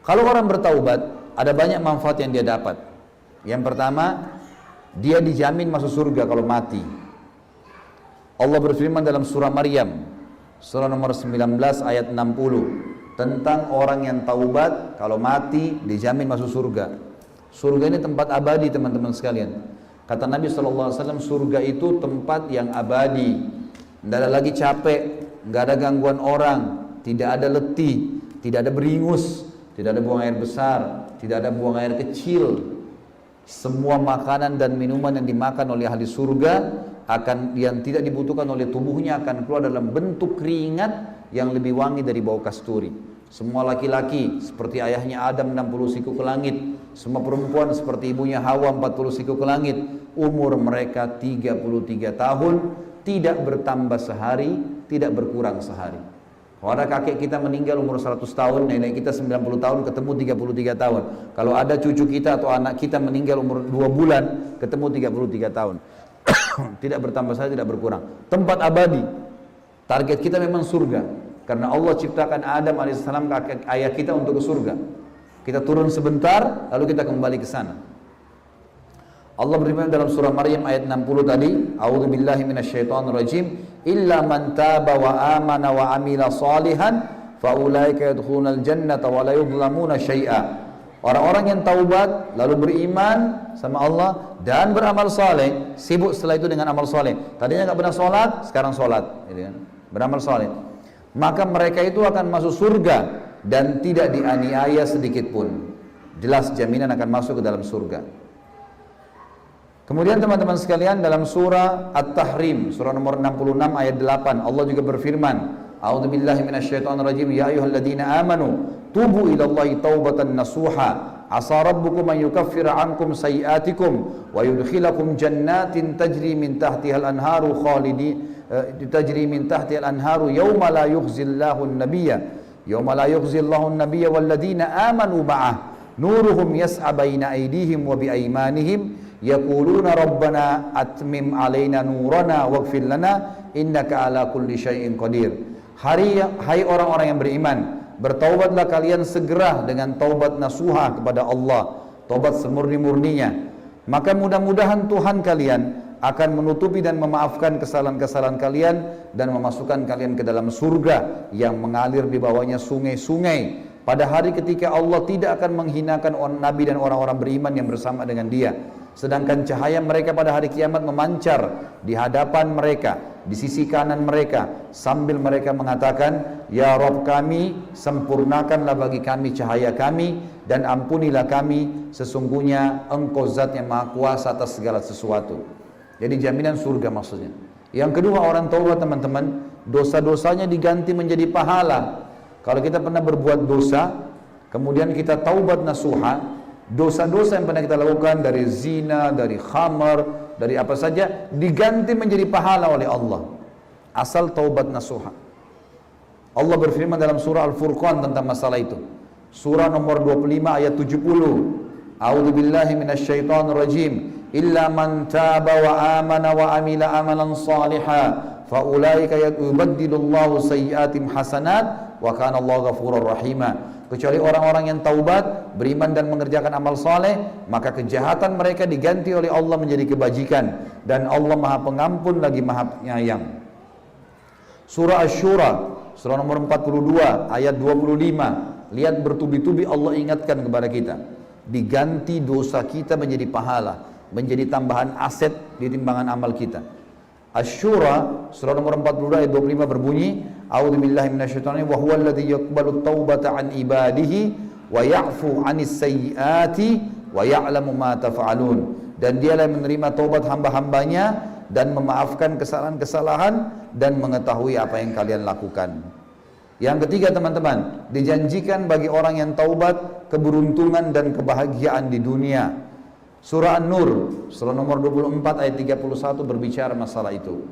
Kalau orang bertaubat, ada banyak manfaat yang dia dapat. Yang pertama, dia dijamin masuk surga kalau mati. Allah berfirman dalam surah Maryam, surah nomor 19 ayat 60, tentang orang yang taubat kalau mati dijamin masuk surga. Surga ini tempat abadi teman-teman sekalian. Kata Nabi SAW, surga itu tempat yang abadi. Tidak ada lagi capek, nggak ada gangguan orang, tidak ada letih, tidak ada beringus, tidak ada buang air besar, tidak ada buang air kecil. Semua makanan dan minuman yang dimakan oleh ahli surga yang tidak dibutuhkan oleh tubuhnya akan keluar dalam bentuk keringat yang lebih wangi dari bau kasturi. Semua laki-laki seperti ayahnya Adam 60 siku ke langit, semua perempuan seperti ibunya Hawa 40 siku ke langit. Umur mereka 33 tahun, tidak bertambah sehari, tidak berkurang sehari. Kalau ada kakek kita meninggal umur 100 tahun, nenek kita 90 tahun, ketemu 33 tahun. Kalau ada cucu kita atau anak kita meninggal umur 2 bulan, ketemu 33 tahun. Tidak bertambah saja, tidak berkurang. Tempat abadi. Target kita memang surga. Karena Allah ciptakan Adam AS kakek ayah kita untuk ke surga. Kita turun sebentar, lalu kita kembali ke sana. Allah berfirman dalam surah Maryam ayat 60 tadi, A'udzubillahi minasyaitonirrajim, illa man taba wa amana wa amila salihan fa ulaika yadkhulunal jannata wa la yudhlamuna syai'a. Orang-orang yang taubat lalu beriman sama Allah dan beramal saleh, sibuk setelah itu dengan amal saleh. Tadinya enggak pernah salat, sekarang salat, gitu kan? Beramal saleh. Maka mereka itu akan masuk surga dan tidak dianiaya sedikit pun. Jelas jaminan akan masuk ke dalam surga. Kemudian teman-teman sekalian dalam surah At-Tahrim, surah nomor 66 ayat 8, Allah juga berfirman, A'udzubillahi minasyaitonirrajim, ya ayyuhalladzina amanu tubu ilallahi taubatan nasuha asa rabbukum an yukaffira ankum sayiatikum wa yudkhilakum jannatin tajri min tahtiha al-anharu tajri min tahtiha al-anharu yawma la yukhzillahu an-nabiyya walladzina amanu ma'ah nuruhum yas'a baina aydihim wa bi aymanihim yaquluna rabbana atmim alaina nurana waghfir lana innaka ala kulli syai'in qadir. Hai orang-orang yang beriman, bertaubatlah kalian segera dengan taubat nasuha kepada Allah, taubat semurni-murninya. Maka mudah-mudahan Tuhan kalian akan menutupi dan memaafkan kesalahan-kesalahan kalian dan memasukkan kalian ke dalam surga yang mengalir di bawahnya sungai-sungai. Pada hari ketika Allah tidak akan menghinakan Nabi dan orang-orang beriman yang bersama dengan dia. Sedangkan cahaya mereka pada hari kiamat memancar di hadapan mereka, di sisi kanan mereka, sambil mereka mengatakan, Ya Rabb kami, sempurnakanlah bagi kami cahaya kami, dan ampunilah kami, sesungguhnya Engkau zat yang maha kuasa atas segala sesuatu. Jadi jaminan surga maksudnya. Yang kedua, orang taubat teman-teman, dosa-dosanya diganti menjadi pahala. Kalau kita pernah berbuat dosa, kemudian kita taubat nasuha, dosa-dosa yang pernah kita lakukan dari zina, dari khamar, dari apa saja, diganti menjadi pahala oleh Allah. Asal taubat nasuha. Allah berfirman dalam surah Al-Furqan tentang masalah itu. Surah nomor 25 ayat 70. A'udzubillahi minasyaitonirrajim. Illa man taba wa amana wa amila amalan salihah fa ulaika yubaddilullahu sayyi'atihim hasanat wa kana Allahu ghafurur rahima. Kecuali orang-orang yang taubat, beriman dan mengerjakan amal saleh, maka kejahatan mereka diganti oleh Allah menjadi kebajikan, dan Allah Maha Pengampun lagi Maha Penyayang. Surah Asy-Syura, surah nomor 42 ayat 25. Lihat bertubi-tubi Allah ingatkan kepada kita, diganti dosa kita menjadi pahala, menjadi tambahan aset di timbangan amal kita. Asy-Syura surah nomor 42 ayat 25 berbunyi, A'udzubillahi minasyaitonir rajim, wa huwal ladzi yaqbalu taubata an ibadihi wa ya'fu 'anis sayyiati wa ya'lamu ma taf'alun. Dan dialah yang menerima taubat hamba-hambanya dan memaafkan kesalahan-kesalahan dan mengetahui apa yang kalian lakukan. Yang ketiga teman-teman, dijanjikan bagi orang yang taubat keberuntungan dan kebahagiaan di dunia. Surah An-Nur, surah nomor 24 ayat 31 berbicara masalah itu.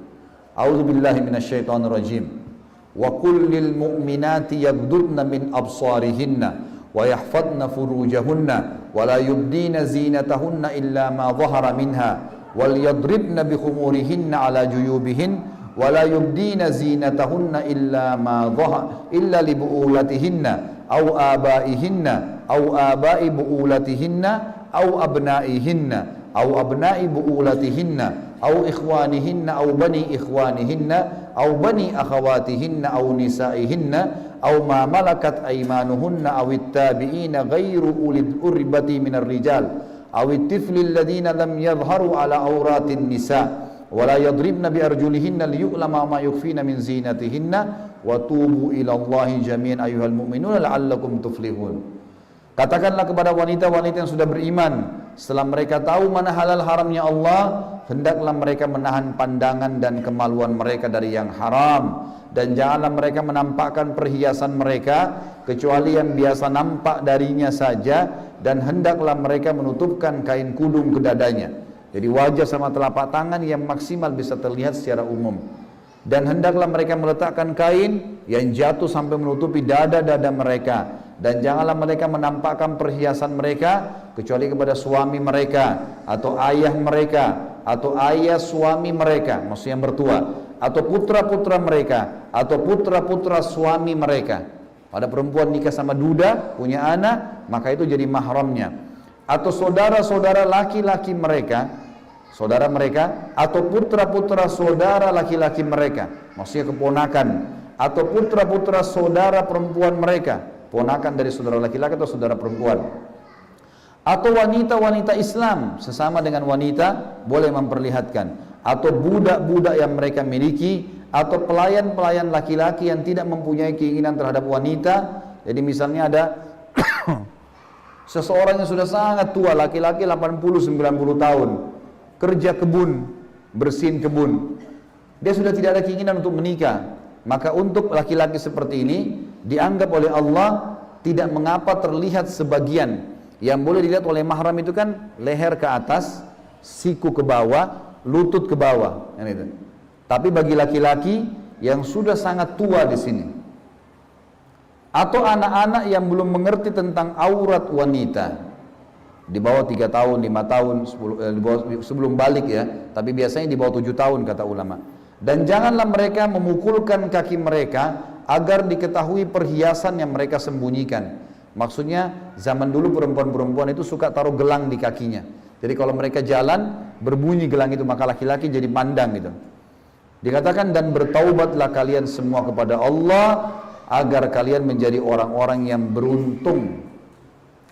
A'udzubillahi minasyaitonirrajim. Wa qul lil mu'minati yaghdudna min absarihinna wa yahfadna furujahunna wa la yubdina zinatahunna illa ma dhahara minha wal yadribna bi khumurihinna ala juyubihin wa la yubdina zinatahunna illa ma dhahara illa li bu'ulatihinna au abaihinna au abai buulatihinna au abnaihinna au abnai buulatihinna au ikhwanihinna au bani ikhwanihinna au bani akhawatihinna au nisaihinna au ma malakat aymanuhunna au ittabi'ina ghairu ulil urbati minar rijal au ittiflil ladina lam yadhharu ala auratin nisa wala yadribna bi arjulihinna liyu'lama ma yukhfina min zinatihinna wa tubu ila Allahi jami'an ayyuhal mu'minuna la'allakum tuflihun. Katakanlah kepada wanita-wanita yang sudah beriman, setelah mereka tahu mana halal haramnya Allah, hendaklah mereka menahan pandangan dan kemaluan mereka dari yang haram, dan janganlah mereka menampakkan perhiasan mereka kecuali yang biasa nampak darinya saja, dan hendaklah mereka menutupkan kain kudung ke dadanya. Jadi wajah sama telapak tangan yang maksimal bisa terlihat secara umum. Dan hendaklah mereka meletakkan kain yang jatuh sampai menutupi dada-dada mereka. Dan janganlah mereka menampakkan perhiasan mereka kecuali kepada suami mereka atau ayah mereka atau ayah suami mereka, maksudnya yang bertua, atau putra-putra mereka atau putra-putra suami mereka. Pada perempuan nikah sama duda, punya anak, maka itu jadi mahramnya. Atau saudara-saudara laki-laki mereka, saudara mereka, atau putra-putra saudara laki-laki mereka, maksudnya keponakan, atau putra-putra saudara perempuan mereka, ponakan dari saudara laki-laki atau saudara perempuan, atau wanita-wanita Islam sesama dengan wanita boleh memperlihatkan, atau budak-budak yang mereka miliki, atau pelayan-pelayan laki-laki yang tidak mempunyai keinginan terhadap wanita. Jadi misalnya ada seseorang yang sudah sangat tua, laki-laki 80-90 tahun, kerja kebun, bersihin kebun, dia sudah tidak ada keinginan untuk menikah. Maka untuk laki-laki seperti ini dianggap oleh Allah tidak mengapa terlihat sebagian. Yang boleh dilihat oleh mahram itu kan leher ke atas, siku ke bawah, lutut ke bawah, kan itu. Tapi bagi laki-laki yang sudah sangat tua di sini, atau anak-anak yang belum mengerti tentang aurat wanita, di bawah 3 tahun, 5 tahun, 10, sebelum balik ya, tapi biasanya di bawah 7 tahun kata ulama. Dan janganlah mereka memukulkan kaki mereka agar diketahui perhiasan yang mereka sembunyikan. Maksudnya zaman dulu perempuan-perempuan itu suka taruh gelang di kakinya. Jadi kalau mereka jalan berbunyi gelang itu, maka laki-laki jadi pandang gitu. Dikatakan, dan bertaubatlah kalian semua kepada Allah agar kalian menjadi orang-orang yang beruntung.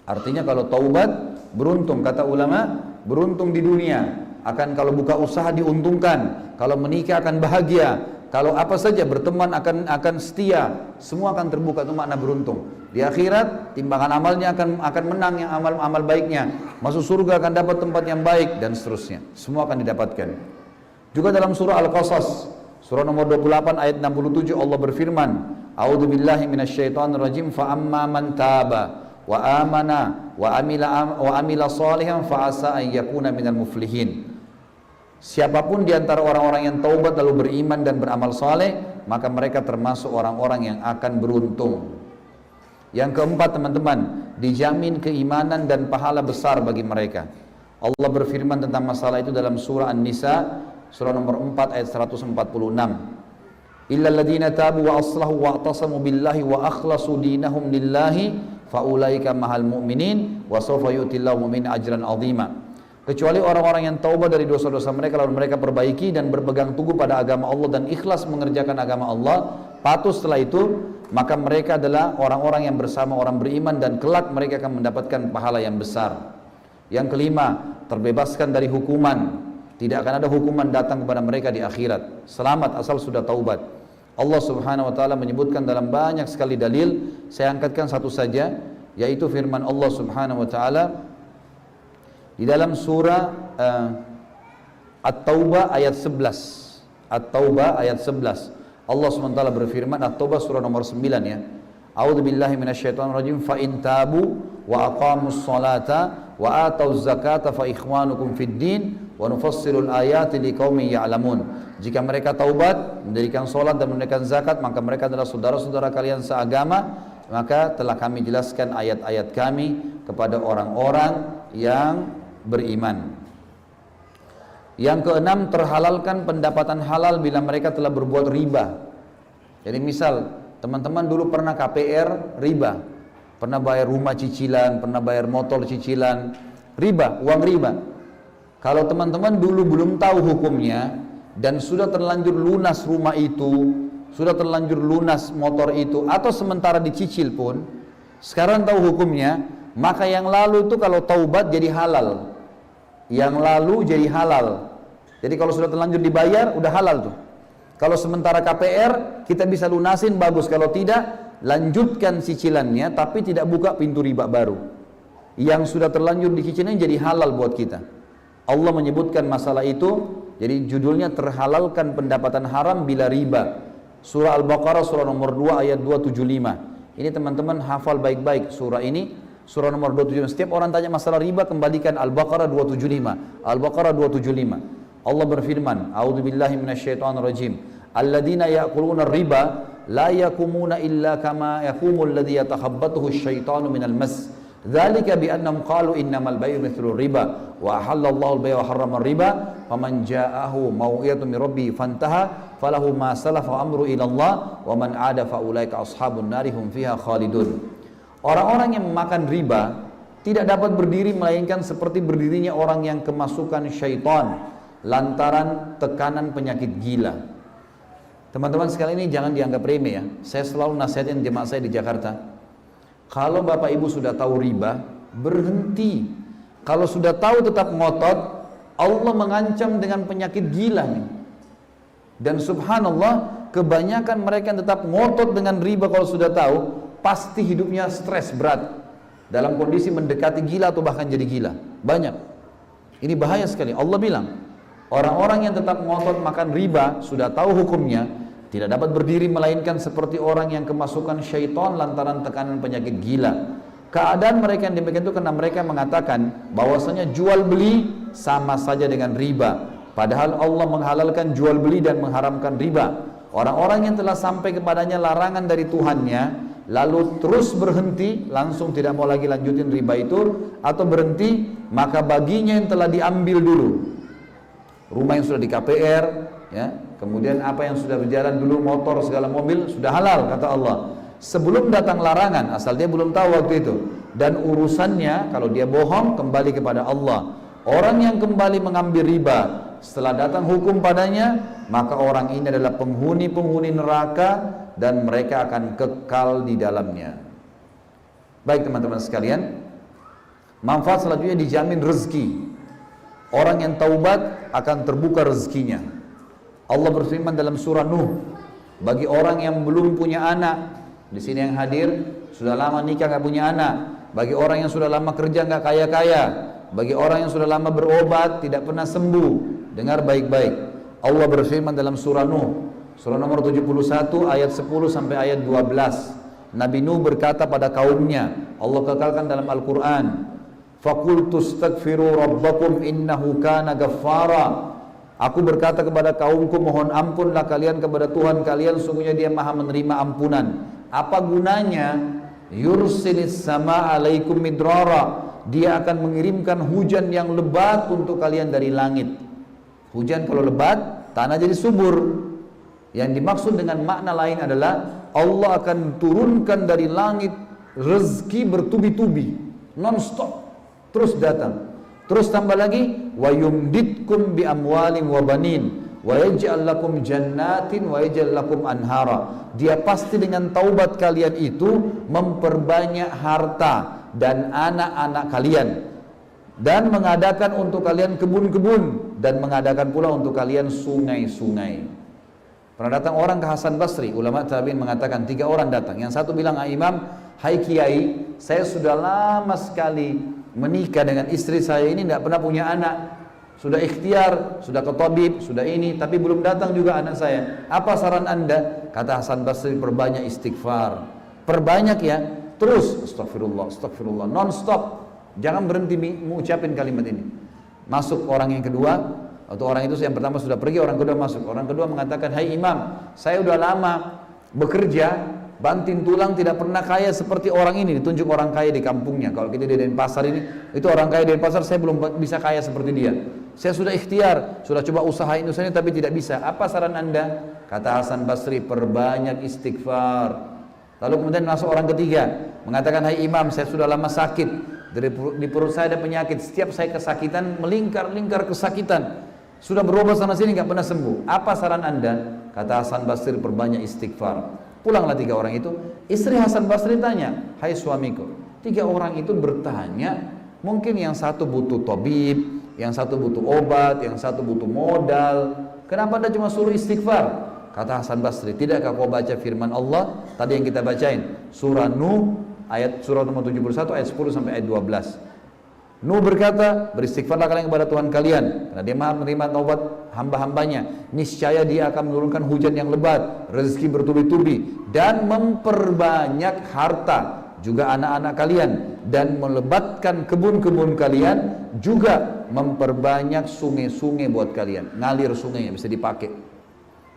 Artinya kalau taubat beruntung, kata ulama, beruntung di dunia, akan kalau buka usaha diuntungkan, kalau menikah akan bahagia, kalau apa saja berteman akan setia, semua akan terbuka. Itu makna beruntung. Di akhirat timbangan amalnya akan menang yang amal baiknya, masuk surga akan dapat tempat yang baik dan seterusnya. Semua akan didapatkan. Juga dalam surah Al-Qasas, surah nomor 28 ayat 67, Allah berfirman, A'udzubillahi minasyaitonirrajim, fa amma man taba wa amana wa amila salihan fa asa an yakuna minal muflihin. Siapapun di antara orang-orang yang taubat lalu beriman dan beramal saleh, maka mereka termasuk orang-orang yang akan beruntung. Yang keempat teman-teman, dijamin keimanan dan pahala besar bagi mereka. Allah berfirman tentang masalah itu dalam surah An-Nisa, surah nomor 4 ayat 146. Illal ladzina tabu wa aslahu wa atasamu billahi wa akhlasu dinahum lillahi faulaika mahal mu'minin wa sawfa yu'tillahu mu'min ajran 'azima. Kecuali orang-orang yang taubat dari dosa-dosa mereka lalu mereka perbaiki dan berpegang teguh pada agama Allah dan ikhlas mengerjakan agama Allah, patuh setelah itu, maka mereka adalah orang-orang yang bersama orang beriman dan kelak mereka akan mendapatkan pahala yang besar. Yang kelima, terbebaskan dari hukuman. Tidak akan ada hukuman datang kepada mereka di akhirat. Selamat asal sudah taubat. Allah Subhanahu wa taala menyebutkan dalam banyak sekali dalil, saya angkatkan satu saja, yaitu firman Allah Subhanahu wa taala di dalam surah At-Taubah ayat 11. At-Taubah ayat 11. Allah SWT berfirman, At-Taubah surah nomor 9 ya. A'udzubillahi minasyaitonirrajim, fa in tabu wa aqamus salata wa atauz zakata fa ikhwanukum fid din wa nufassilul ayati liqaumin ya'lamun. Jika mereka taubat, mendirikan salat dan menunaikan zakat, maka mereka adalah saudara-saudara kalian seagama, maka telah kami jelaskan ayat-ayat kami kepada orang-orang yang beriman. Yang keenam, terhalalkan pendapatan halal bila mereka telah berbuat riba. Jadi misal teman-teman dulu pernah KPR riba, pernah bayar rumah cicilan, pernah bayar motor cicilan, riba, uang riba. Kalau teman-teman dulu belum tahu hukumnya dan sudah terlanjur lunas rumah itu, sudah terlanjur lunas motor itu, atau sementara dicicil pun, sekarang tahu hukumnya, maka yang lalu itu kalau taubat jadi halal. Yang lalu jadi halal. Jadi kalau sudah terlanjur dibayar, udah halal tuh. Kalau sementara KPR, kita bisa lunasin, bagus. Kalau tidak, lanjutkan cicilannya, tapi tidak buka pintu riba baru. Yang sudah terlanjur dicicilnya jadi halal buat kita. Allah menyebutkan masalah itu, jadi judulnya terhalalkan pendapatan haram bila riba. Surah Al-Baqarah, surah nomor 2 ayat 275. Ini teman-teman hafal baik-baik surah ini. Surah nomor 275. Setiap orang tanya masalah riba, kembalikan Al-Baqarah 275. Al-Baqarah 275. Allah berfirman, A'udzubillahi minasyaitonirrajim. Alladzina ya'kuluna riba la yakumuna illa kama yakumul ladzi yatakhabbathu asyaitanu minal mas. Dzalika bi annahum qalu innamal bai'u mithlu riba wa ahallallahu al-bai'a wa harrama riba faman ja'ahu mau'izatun min rabbih fantaha falahu ma salafa wa amru ila Allah wa man 'ada fa ulaika ashabun nari hum fiha khalidun. Orang-orang yang memakan riba tidak dapat berdiri melainkan seperti berdirinya orang yang kemasukan syaitan lantaran tekanan penyakit gila. Teman-teman sekalian, ini jangan dianggap remeh ya. Saya selalu nasihatin jemaah saya di Jakarta, kalau bapak ibu sudah tahu riba, berhenti. Kalau sudah tahu tetap ngotot, Allah mengancam dengan penyakit gila nih. Dan subhanallah, kebanyakan mereka yang tetap ngotot dengan riba kalau sudah tahu, pasti hidupnya stres berat, dalam kondisi mendekati gila atau bahkan jadi gila. Banyak. Ini bahaya sekali. Allah bilang, orang-orang yang tetap ngotot makan riba, sudah tahu hukumnya, tidak dapat berdiri melainkan seperti orang yang kemasukan syaitan lantaran tekanan penyakit gila. Keadaan mereka yang demikian itu karena mereka mengatakan bahwasanya jual beli sama saja dengan riba. Padahal Allah menghalalkan jual beli dan mengharamkan riba. Orang-orang yang telah sampai kepadanya larangan dari Tuhannya, lalu terus berhenti, langsung tidak mau lagi lanjutin riba itu, atau berhenti, maka baginya yang telah diambil dulu, rumah yang sudah di KPR, ya, kemudian apa yang sudah berjalan dulu, motor segala mobil, sudah halal kata Allah. Sebelum datang larangan, asal dia belum tahu waktu itu. Dan urusannya, kalau dia bohong, kembali kepada Allah. Orang yang kembali mengambil riba, setelah datang hukum padanya, maka orang ini adalah penghuni-penghuni neraka, dan mereka akan kekal di dalamnya. Baik teman-teman sekalian, manfaat selanjutnya dijamin rezeki. Orang yang taubat akan terbuka rezekinya. Allah berfirman dalam surah Nuh, bagi orang yang belum punya anak, di sini yang hadir sudah lama nikah gak punya anak, bagi orang yang sudah lama kerja gak kaya-kaya, bagi orang yang sudah lama berobat tidak pernah sembuh, dengar baik-baik. Allah berfirman dalam surah Nuh, surah nomor 71 ayat 10 sampai ayat 12. Nabi Nuh berkata pada kaumnya, Allah kekalkan dalam Al-Quran, Faqultu astaghfiru rabbakum innahu kana ghaffara. Aku berkata kepada kaumku, mohon ampunlah kalian kepada Tuhan kalian, sungguhnya Dia Maha menerima ampunan. Apa gunanya? Yursilis sama alaikum midrara. Dia akan mengirimkan hujan yang lebat untuk kalian dari langit. Hujan kalau lebat, tanah jadi subur. Yang dimaksud dengan makna lain adalah Allah akan turunkan dari langit rezeki bertubi-tubi, non-stop, terus datang. Terus tambah lagi, wa yumditkum bi amwalin wa banin wa yaj'al lakum jannatin wa yaj'al lakum anhara. Dia pasti dengan taubat kalian itu memperbanyak harta dan anak-anak kalian, dan mengadakan untuk kalian kebun-kebun, dan mengadakan pula untuk kalian sungai-sungai. Pernah datang orang ke Hasan Basri, ulama tabi'in mengatakan, 3 orang datang. Yang satu bilang, Imam, hai Kiai, saya sudah lama sekali menikah dengan istri saya ini, tidak pernah punya anak. Sudah ikhtiar, sudah ke tabib, sudah ini, tapi belum datang juga anak saya. Apa saran Anda? Kata Hasan Basri, perbanyak istighfar. Perbanyak ya, terus astagfirullah, astagfirullah, non-stop. Jangan berhenti mengucapin kalimat ini. Masuk orang yang kedua, atau orang itu yang pertama sudah pergi, orang kedua masuk. Orang kedua mengatakan, hai Imam, saya sudah lama bekerja, banting tulang, tidak pernah kaya seperti orang ini. Ditunjuk orang kaya di kampungnya. Kalau kita di Denpasar ini, itu orang kaya di Denpasar, saya belum bisa kaya seperti dia. Saya sudah ikhtiar, sudah coba usahain usahanya tapi tidak bisa. Apa saran Anda? Kata Hasan Basri, perbanyak istighfar. Lalu kemudian masuk orang ketiga. mengatakan, hai imam, saya sudah lama sakit, di perut saya ada penyakit, setiap saya kesakitan melingkar-lingkar kesakitan, sudah berobat sana sini nggak pernah sembuh. Apa saran anda? Kata Hasan Basri, perbanyak istighfar. Pulanglah 3 orang itu. Istri Hasan Basri tanya, hai suamiku, 3 orang itu bertanya, mungkin yang satu butuh tabib, yang satu butuh obat, yang satu butuh modal, kenapa anda cuma suruh istighfar? Kata Hasan Basri, tidakkah kau baca firman Allah tadi yang kita bacain, surah Nuh ayat surah nomor 71 ayat 10 sampai ayat 12. Nuh berkata, beristighfarlah kalian kepada Tuhan kalian, karena dia maha menerima taubat hamba-hambanya. Niscaya dia akan menurunkan hujan yang lebat, rezeki bertubi-tubi, dan memperbanyak harta, juga anak-anak kalian, dan melebatkan kebun-kebun kalian, juga memperbanyak sungai-sungai buat kalian, ngalir sungainya bisa dipakai.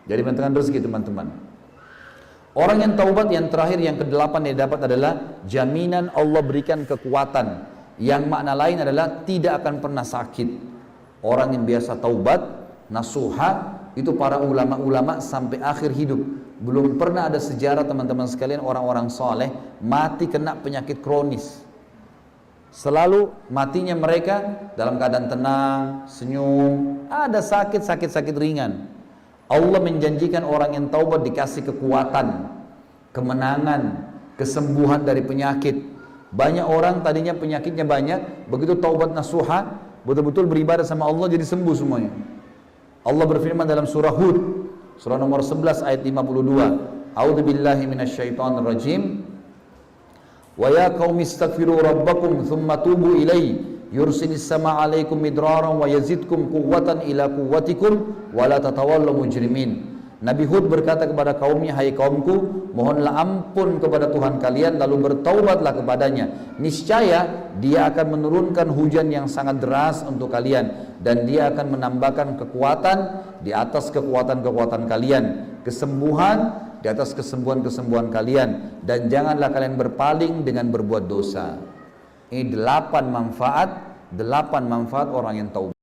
Jadi menentukan rezeki teman-teman. Orang yang taubat yang terakhir, yang ke-8 yang dapat adalah jaminan Allah berikan kekuatan. Yang makna lain adalah tidak akan pernah sakit. Orang yang biasa taubat, nasuha, itu para ulama-ulama sampai akhir hidup. Belum pernah ada sejarah teman-teman sekalian orang-orang soleh mati kena penyakit kronis. Selalu matinya mereka dalam keadaan tenang, senyum, ada sakit ringan. Allah menjanjikan orang yang taubat dikasih kekuatan, kemenangan, kesembuhan dari penyakit. Banyak orang tadinya penyakitnya banyak, begitu taubat nasuha, betul-betul beribadah sama Allah jadi sembuh semuanya. Allah berfirman dalam surah Hud, surah nomor 11 ayat 52. A'udzubillahi minasyaitonir rajim. Wa ya qaumi astaghfiru rabbakum thumma tubu ilaihi yursilis sama alaikum midraran wa yazidkum quwwatan ila quwwatikum wa la tatawallu mujrimin. Nabi Hud berkata kepada kaumnya, hai kaumku, mohonlah ampun kepada Tuhan kalian lalu bertaubatlah kepadanya. Niscaya dia akan menurunkan hujan yang sangat deras untuk kalian, dan dia akan menambahkan kekuatan di atas kekuatan-kekuatan kalian, kesembuhan di atas kesembuhan-kesembuhan kalian, dan janganlah kalian berpaling dengan berbuat dosa. Ini 8 manfaat orang yang taubat.